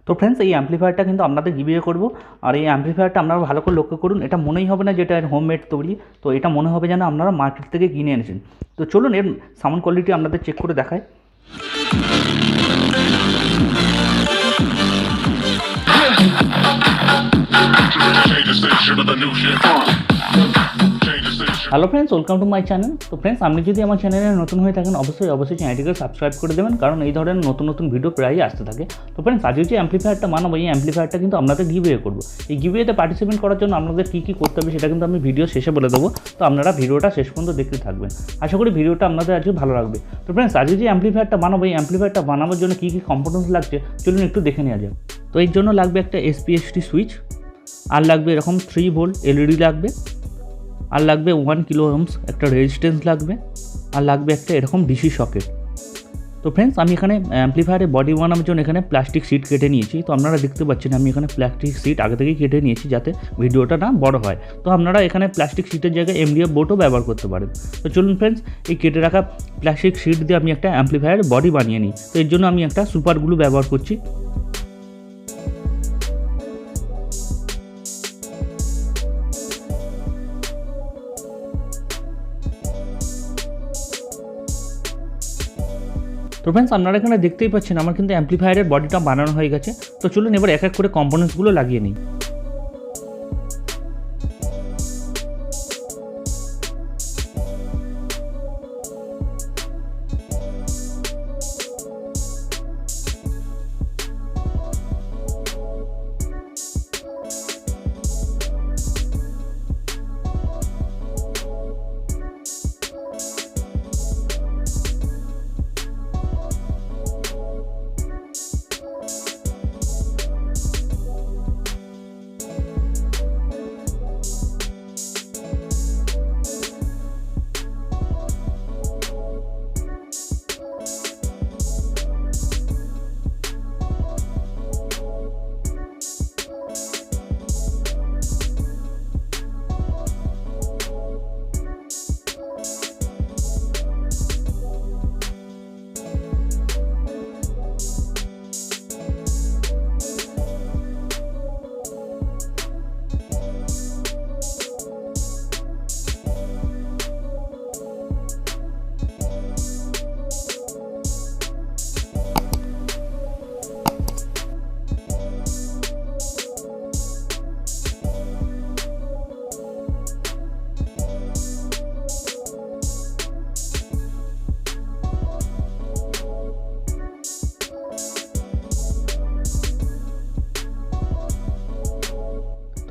তো ফ্রেন্ডস, এই অ্যাম্পলিফায়ারটা কিন্তু আপনাদের গিভওয়ে করব। আর এই অ্যাম্পলিফায়ারটা আপনারা ভালো করে লক্ষ্য করুন, এটা মনেই হবে না যে এটা হোমমেড তৈরি, তো এটা মনে হবে যেন আপনারা মার্কেট থেকে কিনে এনেছেন। তো চলুন এর সাউন্ড কোয়ালিটি আপনাদের চেক করে দেখায়। Hello friends, welcome to my channel. তো ফ্রেন্ডস, আপনি যদি আমার চ্যানেলে নতুন হয়ে থাকেন অবশ্যই চ্যানেলটিকে সাবস্ক্রাইব করে দেবেন, কারণ এই ধরনের নতুন ভিডিও প্রায়ই আসতে থাকে। তো ফ্রেন্ডস, আজকে যে অ্যাম্পলিফায়ারটা বানাবো, এই অ্যাম্পলিফায়ারটা কিন্তু আপনাদের গিভওয়ে করবো। এই গিভওয়েতে পার্টিসিপেট করার জন্য আপনাদের কী করতে হবে সেটা কিন্তু আমি ভিডিও শেষে বলে দেবো। তো আপনারা ভিডিওটা শেষ পর্যন্ত দেখতে থাকবেন, আশা করি ভিডিওটা আপনাদের আজকে ভালো লাগবে। তো ফ্রেন্ডস, আজকে যে অ্যাম্পলিফায়ারটা বানাবো, এই অ্যাম্পলিফায়ারটা বানানোর জন্য কী কম্পোনেন্টস লাগছে চলুন একটু দেখে নেওয়া যাক। তো এর জন্য লাগবে একটা এসপিএসটি সুইচ, আর লাগবে এরকম 3 ভোল্ট এলইডি লাগবে, আর লাগবে 1 কিলো ওহমস একটা রেজিস্ট্যান্স লাগবে, আর লাগবে একটা এরকম ডিসি সকেট। তো ফ্রেন্ডস, আমি এখানে অ্যাম্পলিফায়ারের বডি বানানোর জন্য এখানে প্লাস্টিক শিট কেটে নিয়েছি। তো আপনারা দেখতে পাচ্ছেন আমি এখানে প্লাস্টিক শিট আগে থেকেই কেটে নিয়েছি যাতে ভিডিওটা না বড় হয়। তো আপনারা এখানে প্লাস্টিক শিটের জায়গায় এমডিএফ বোর্ডও ব্যবহার করতে পারেন। তো চলুন ফ্রেন্ডস, এই কেটে রাখা প্লাস্টিক শিট দিয়ে আমি একটা অ্যাম্পলিফায়ারের বডি বানিয়ে নিই। তো এর জন্য আমি একটা সুপার গ্লু ব্যবহার করছি। তো ফ্রেন্ডস, আপনারা এখানে দেখতেই পাচ্ছেন আমার কিন্তু অ্যাম্পলিফায়ারের বডিটা বানানো হয়ে গেছে। তো চলুন এবার এক এক করে কম্পোনেন্টসগুলো লাগিয়ে নিই।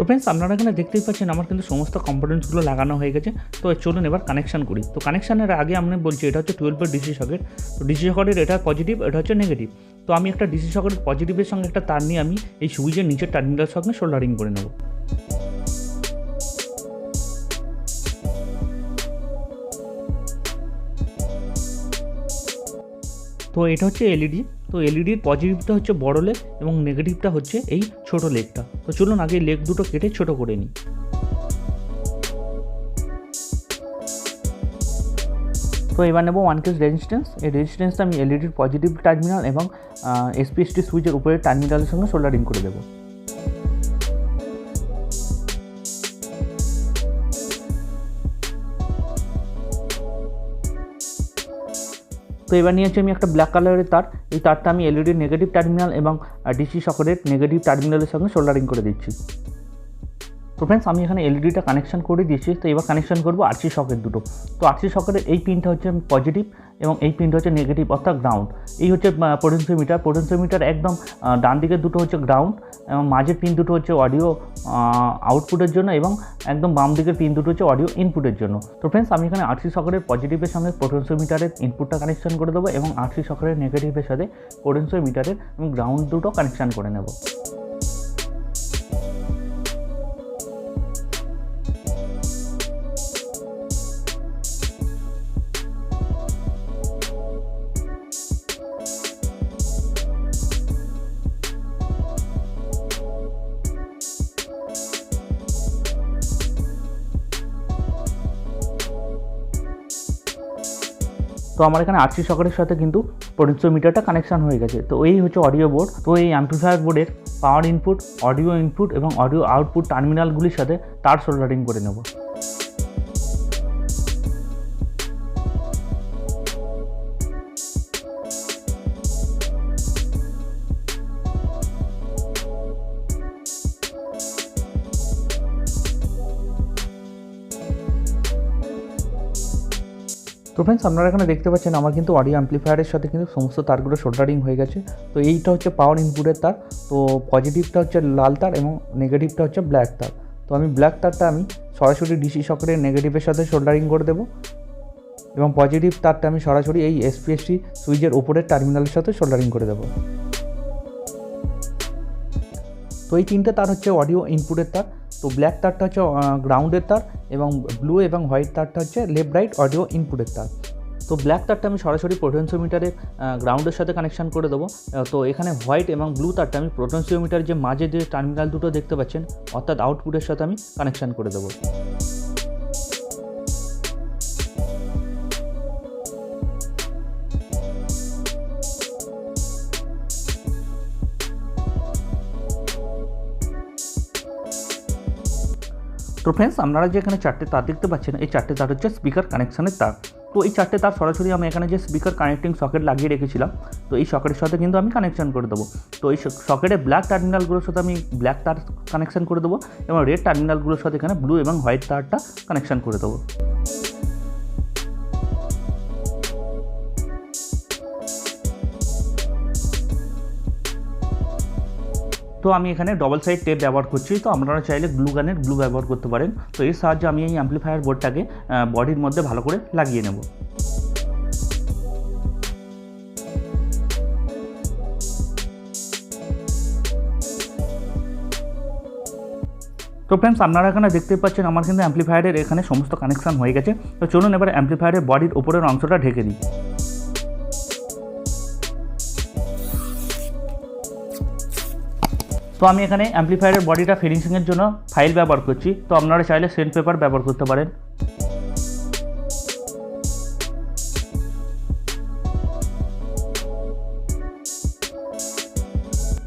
তো ফ্রেন্ডস, আপনারা এখানে দেখতেই পাচ্ছেন আমার কিন্তু সমস্ত কম্পোনেন্টসগুলো লাগানো হয়ে গেছে। তো চলুন এবার কানেকশান করি। তো কানেকশানের আগে আমি বলছি এটা হচ্ছে 12 ভোল্ট ডিসি সকেট। তো ডিসি সকেটের এটা পজিটিভ, এটা হচ্ছে নেগেটিভ। তো আমি একটা ডিসি সকেটের পজিটিভের সঙ্গে একটা তার নিয়ে আমি এই সুইচের নিচের টার্মিনালের সঙ্গে সোল্ডারিং করে নেব। তো এটা হচ্ছে এলইডি। তো এলইডির পজিটিভটা হচ্ছে বড় লেগ এবং নেগেটিভটা হচ্ছে এই ছোট লেগটা। তো চলুন আগে লেগ দুটো কেটে ছোট করে নিই। তো এবার নেব 1 কেস রেজিস্ট্যান্স। এই রেজিস্ট্যান্সটা আমি এলইডির পজিটিভ টার্মিনাল এবং এসপিএসটি সুইচের উপরের টার্মিনালের সঙ্গে সোল্ডারিং করে দেবো। তো এবার নিয়েছি আমি একটা ব্ল্যাক কালারের তার। এই তারটা আমি এলইডির নেগেটিভ টার্মিনাল এবং ডিসি সকেটের নেগেটিভ টার্মিনালের সঙ্গে সোল্ডারিং করে দিচ্ছি। তো ফ্রেন্ডস, আমি এখানে এলইডিটা কানেকশন করে দিয়েছি। তো এবার কানেকশন করবো আরসি সকেট দুটো। তো আরসি সকেটের এই পিনটা হচ্ছে পজিটিভ এবং এই পিনটা হচ্ছে নেগেটিভ অর্থাৎ গ্রাউন্ড। এই হচ্ছে পোটেনশিওমিটার একদম ডান দিকের দুটো হচ্ছে গ্রাউন্ড এবং মাঝের পিন দুটো হচ্ছে অডিও আউটপুটের জন্য এবং একদম বাম দিকের পিন দুটো হচ্ছে অডিও ইনপুটের জন্য। তো ফ্রেন্ডস, আমি এখানে আরসি সকেটের পজিটিভের সঙ্গে পোটেনশিওমিটারের ইনপুটটা কানেকশন করে দেবো এবং আরসি সকেটের নেগেটিভের সাথে পোটেনশিওমিটারের এবং গ্রাউন্ড দুটো কানেকশন করে নেব। তো আমার এখানে আরসি সকেটের সাথে কিন্তু পোটেনশিওমিটারটা কানেকশান হয়ে গেছে। তো এই হচ্ছে অডিও বোর্ড। তো এই অ্যাম্পলিফায়ার বোর্ডের পাওয়ার ইনপুট, অডিও ইনপুট এবং অডিও আউটপুট টার্মিনালগুলির সাথে তার সোল্ডারিং করে নেব। তো ফ্রেন্ডস, আপনারা এখানে দেখতে পাচ্ছেন আমার কিন্তু অডিও অ্যাম্পলিফায়ারের সাথে কিন্তু সমস্ত তারগুলো সোল্ডারিং হয়ে গেছে। তো এইটা হচ্ছে পাওয়ার ইনপুটের তার। তো পজিটিভটা হচ্ছে লাল তার এবং নেগেটিভটা হচ্ছে ব্ল্যাক তার। তো আমি ব্ল্যাক তারটা আমি সরাসরি ডিসি সকেটের নেগেটিভের সাথে সোল্ডারিং করে দেবো এবং পজিটিভ তারটা আমি সরাসরি এই এসপিএসটি সুইচের উপরের টার্মিনালের সাথে সোল্ডারিং করে দেবো। তো এই তিনটে তার হচ্ছে অডিও ইনপুটের তার। তো ব্ল্যাক তারটা হচ্ছে গ্রাউন্ডের তার এবং ব্লু এবং হোয়াইট তারটা হচ্ছে লেফট রাইট অডিও ইনপুটের তার। তো ব্ল্যাক তারটা আমি সরাসরি পোটেনশিওমিটারের গ্রাউন্ডের সাথে কানেকশান করে দেবো। তো এখানে হোয়াইট এবং ব্লু তারটা আমি পোটেনশিওমিটার যে মাঝে যে টার্মিনাল দুটো দেখতে পাচ্ছেন অর্থাৎ আউটপুটের সাথে আমি কানেকশান করে দেবো। তো ফ্রেন্ডস, আপনারা যে এখানে চারটে তার দেখতে পাচ্ছেন, এই চারটে তার হচ্ছে স্পিকার কানেকশানের তার। তো এই চারটে তার সরাসরি আমি এখানে যে স্পিকার কানেক্টিং সকেট লাগিয়ে রেখেছিলাম, তো এই সকেটের সাথে কিন্তু আমি কানেকশান করে দেবো। তো এই সকেটের ব্ল্যাক টার্মিনালগুলোর সাথে আমি ব্ল্যাক তার কানেকশান করে দেবো এবং রেড টার্মিনালগুলোর সাথে এখানে ব্লু এবং হোয়াইট তারটা কানেকশান করে দেবো। তো আমি এখানে ডবল সাইড টেপ ব্যবহার করছি। তো আপনারা চাইলে গ্লু গানের গ্লু ব্যবহার করতে পারেন। তো এর সাহায্যে আমি এই অ্যাম্পলিফায়ার বোর্ডটাকে বডির মধ্যে ভালো করে লাগিয়ে নেব। তো ফ্রেন্ডস, আপনারা এখানে দেখতে পাচ্ছেন আমার কিন্তু অ্যাম্পলিফায়ারের এখানে সমস্ত কানেকশান হয়ে গেছে। তো চলুন এবার অ্যাম্পলিফায়ারের বডির উপরের অংশটা ঢেকে দিই। তো আমি এখানে অ্যাম্পলিফায়ারের বডিটা ফিনিশিংয়ের জন্য ফাইল ব্যবহার করছি। তো আপনারা চাইলে সেন্ট পেপার ব্যবহার করতে পারেন।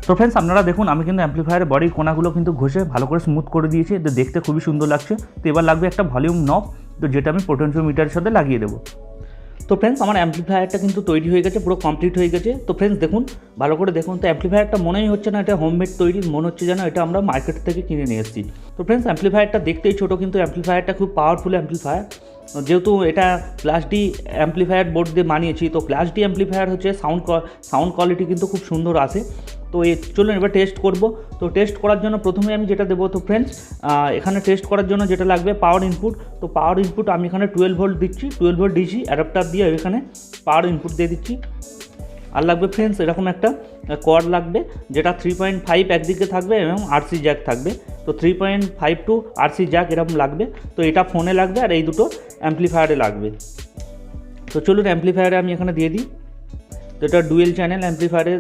তো ফ্রেন্ডস, আপনারা দেখুন আমি কিন্তু অ্যাম্পলিফায়ারের বডির কোনাগুলো কিন্তু ঘষে ভালো করে স্মুথ করে দিয়েছি। তো দেখতে খুবই সুন্দর লাগছে। তো এবার লাগবে একটা ভলিউম নব, তো যেটা আমি পোটেনশিওমিটারের সাথে লাগিয়ে দেবো। তো ফ্রেন্ডস, আমার অ্যাম্পলিফায়ারটা কিন্তু তৈরি হয়ে গেছে, পুরো কমপ্লিট হয়ে গেছে। তো ফ্রেন্ডস দেখুন, ভালো করে দেখুন। তো অ্যাম্পলিফায়ারটা মনেই হচ্ছে না এটা হোমমেড তৈরি, মনে হচ্ছে যেন এটা আমরা মার্কেট থেকে কিনে নিয়ে এসেছি। তো ফ্রেন্ডস, অ্যাম্পলিফায়ারটা দেখতেই ছোটো, কিন্তু অ্যাম্পলিফায়ারটা খুব পাওয়ারফুল অ্যাম্পলিফায়ার। যেহেতু এটা ক্লাস ডি অ্যাম্পলিফায়ার বোর্ড দিয়ে বানিয়েছি, তো ক্লাস ডি অ্যাম্পলিফায়ার হচ্ছে সাউন্ড কোয়ালিটি কিন্তু খুব সুন্দর আসে। তো চলুন এবার টেস্ট করব। তো টেস্ট করার জন্য প্রথমে আমি যেটা দেবো, তো ফ্রেন্ডস এখানে টেস্ট করার জন্য যেটা লাগবে পাওয়ার ইনপুট। তো পাওয়ার ইনপুট আমি এখানে 12 ভোল্ট দিচ্ছি, 12 ভোল্ট ডিসি অ্যাডাপ্টার দিয়ে এখানে পাওয়ার ইনপুট দিয়ে দিচ্ছি। আর লাগবে ফ্রেন্ডস এরকম একটা কর্ড লাগবে, যেটা 3.5 একদিকে থাকবে এবং আরসি জ্যাক থাকবে। তো 3.5 টু আরসি জ্যাক এরকম লাগবে। তো এটা ফোনে লাগবে আর এই দুটো অ্যাম্পলিফায়ারে লাগবে। তো চলুন অ্যাম্পলিফায়ারে আমি এখানে দিয়ে দিই। তো এটা ডুয়েল চ্যানেল অ্যাম্পলিফায়ারে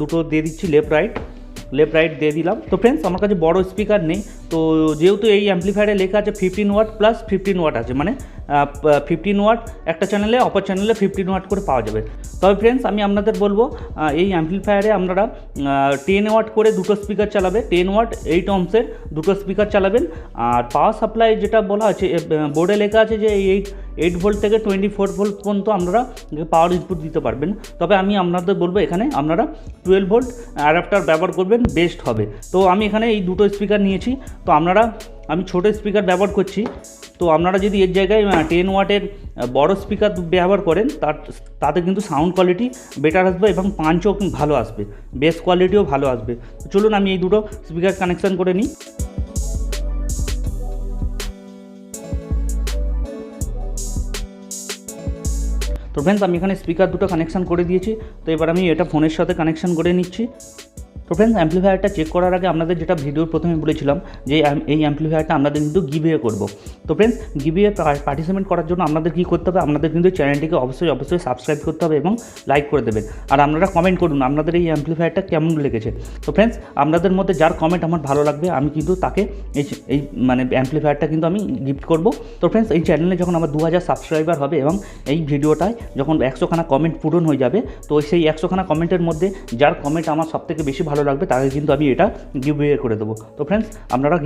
দুটো দিয়ে দিচ্ছি, লেফট রাইট দিয়ে দিলাম। তো ফ্রেন্ডস, আমার কাছে বড় স্পিকার নেই। তো যেহেতু এই অ্যাম্পলিফায়ারে লেখা আছে 15 ওয়াট প্লাস 15 ওয়াট আছে, মানে 15 ওয়াট একটা চ্যানেলে, অপর চ্যানেলে 15 ওয়াট করে পাওয়া যাবে। তবে ফ্রেন্ডস, আমি আপনাদের বলবো এই অ্যাম্পলিফায়ারে আপনারা 10 ওয়াট করে দুটো স্পিকার চালাবে, 10 ওয়াট 8 ohms দুটো স্পিকার চালাবেন। আর পাওয়ার সাপ্লাই যেটা বলা আছে বোর্ডে লেখা আছে যে 8 ভোল্ট থেকে 24 ভোল্ট পর্যন্ত আপনারা পাওয়ার ইনপুট দিতে পারবেন। তবে আমি আপনাদের বলবো এখানে আপনারা 12 ভোল্ট অ্যাডাপ্টার ব্যবহার করবেন, বেস্ট হবে। তো আমি এখানে এই দুটো স্পিকার নিয়েছি। তো আমি ছোটো স্পিকার ব্যবহার করছি। তো আপনারা যদি এর জায়গায় 10 ওয়াটের বড় স্পিকার ব্যবহার করেন তাতে কিন্তু সাউন্ড কোয়ালিটি বেটার আসবে এবং পাঞ্চও ভালো আসবে, বেস কোয়ালিটিও ভালো আসবে। তো চলুন আমি এই দুটো স্পিকার কানেকশান করে নিই। তো ফ্রেন্ডস, আমি এখানে স্পিকার দুটো কানেকশান করে দিয়েছি। তো এবার আমি এটা ফোনের সাথে কানেকশান করে নিচ্ছি। তো ফ্রেন্ডস, অ্যাম্পলিফায়ারটা চেক করার আগে আপনাদের যেটা ভিডিওর প্রথমে বলেছিলাম যে এই অ্যাম্পলিফায়ারটা আপনাদের কিন্তু গিভওয়ে করব। তো ফ্রেন্ডস, গিভওয়ে পার্টিসিপেট করার জন্য আপনাদের কী করতে হবে, আপনাদের কিন্তু চ্যানেলটিকে অবশ্যই সাবস্ক্রাইব করতে হবে এবং লাইক করে দেবেন। আর আপনারা কমেন্ট করুন আপনাদের এই অ্যাম্পলিফায়ারটা কেমন লেগেছে। তো ফ্রেন্ডস, আপনাদের মধ্যে যার কমেন্ট আমার ভালো লাগবে আমি কিন্তু তাকে এই মানে অ্যাম্পলিফায়ারটা কিন্তু আমি গিফট করব। তো ফ্রেন্ডস, এই চ্যানেলে যখন আমার 2000 সাবস্ক্রাইবার হবে এবং এই ভিডিওটায় যখন 100খানা কমেন্ট পূরণ হয়ে যাবে, তো সেই 100খানা কমেন্টের মধ্যে যার কমেন্ট আমার সবথেকে বেশি ভালো লাগবে তাকে কিন্তু আমি এটা গিভওয়ে করে দেবো। তো ফ্রেন্ডস, আপনারা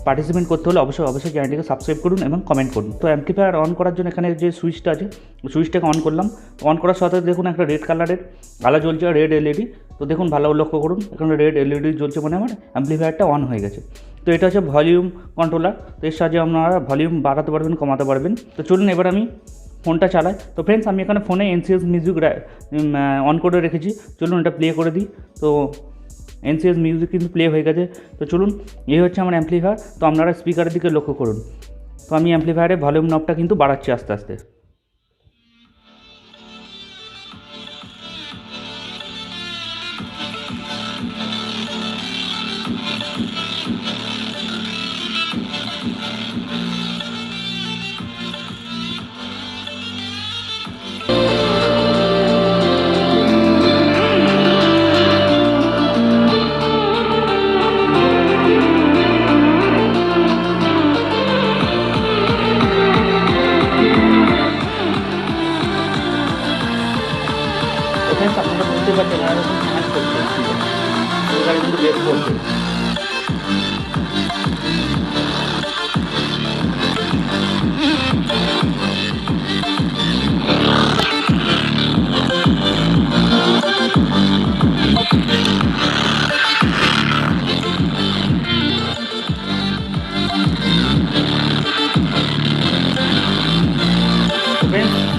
পার্টিসিপেট করতে হলে অবশ্যই চ্যানেলটিকে সাবস্ক্রাইব করুন এবং কমেন্ট করুন। তো অ্যাম্পলিফায়ার অন করার জন্য এখানে যে সুইচটা আছে, সুইচটাকে অন করলাম। অন করার সাথে দেখুন একটা রেড কালারের আলো জ্বলছে, রেড এলইডি। তো দেখুন ভালো লক্ষ্য করুন, এখানে রেড এলইডি জ্বলছে, মানে আমার অ্যাম্পলিফায়ারটা অন হয়ে গেছে। তো এটা হচ্ছে ভলিউম কন্ট্রোলার। তো এর সাহায্যে আপনারা ভলিউম বাড়াতে পারবেন, কমাতে পারবেন। তো চলুন এবার আমি ফোনটা চালাই। তো ফ্রেন্ডস, আমি এখানে ফোনে এনসিএস মিউজিক অন করে রেখেছি। চলুন এটা প্লে করে দিই। তো এনসিএস মিউজিক কিন্তু প্লে হয়ে গেছে। তো চলুন, এই হচ্ছে আমার অ্যাম্পলিফায়ার। তো আপনারা স্পিকারের দিকে লক্ষ্য করুন। তো আমি অ্যাম্পলিফায়ারের ভলিউম নবটা কিন্তু বাড়াচ্ছি আস্তে আস্তে। আপনারা বুঝতে পারছেন এরকম সাউন্ড করছে, এখানে কিন্তু বেস করছে।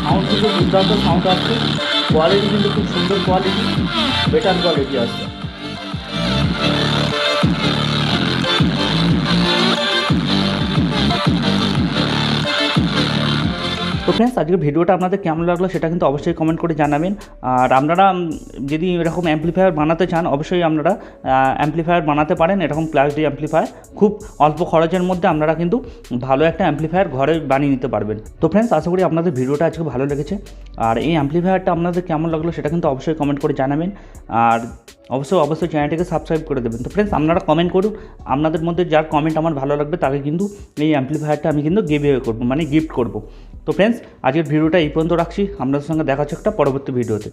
সাউন্ড কিন্তু দুর্দান্ত সাউন্ড আসছে, কোয়ালিটি কিন্তু খুব সুন্দর কোয়ালিটি, বেটার কোয়ালিটি আসছে। তো ফ্রেন্ডস, আজকের ভিডিওটা আপনাদের কেমন লাগলো সেটা কিন্তু অবশ্যই কমেন্ট করে জানাবেন। আর আপনারা যদি এরকম অ্যাম্পলিফায়ার বানাতে চান অবশ্যই আপনারা অ্যাম্পলিফায়ার বানাতে পারেন। এরকম ক্লাস ডি অ্যাম্পলিফায়ার খুব অল্প খরচের মধ্যে আপনারা কিন্তু ভালো একটা অ্যাম্পলিফায়ার ঘরে বানিয়ে নিতে পারবেন। তো ফ্রেন্ডস, আশা করি আপনাদের ভিডিওটা আজকে ভালো লেগেছে। আর এই অ্যাম্পলিফায়ারটা আপনাদের কেমন লাগলো সেটা কিন্তু অবশ্যই কমেন্ট করে জানাবেন। আর অবশ্যই চ্যানেলটিকে সাবস্ক্রাইব করে দেবেন। তো ফ্রেন্ডস, আপনারা কমেন্ট করুন, আপনাদের মধ্যে যার কমেন্ট আমার ভালো লাগবে তাকে কিন্তু এই অ্যাম্পলিফায়ারটা আমি কিন্তু গিভওয়ে করবো, মানে গিফট করবো। তো ফ্রেন্ডস, আজকের ভিডিওটা এই পর্যন্ত রাখছি। আপনাদের সঙ্গে দেখা হচ্ছে একটা পরবর্তী ভিডিওতে।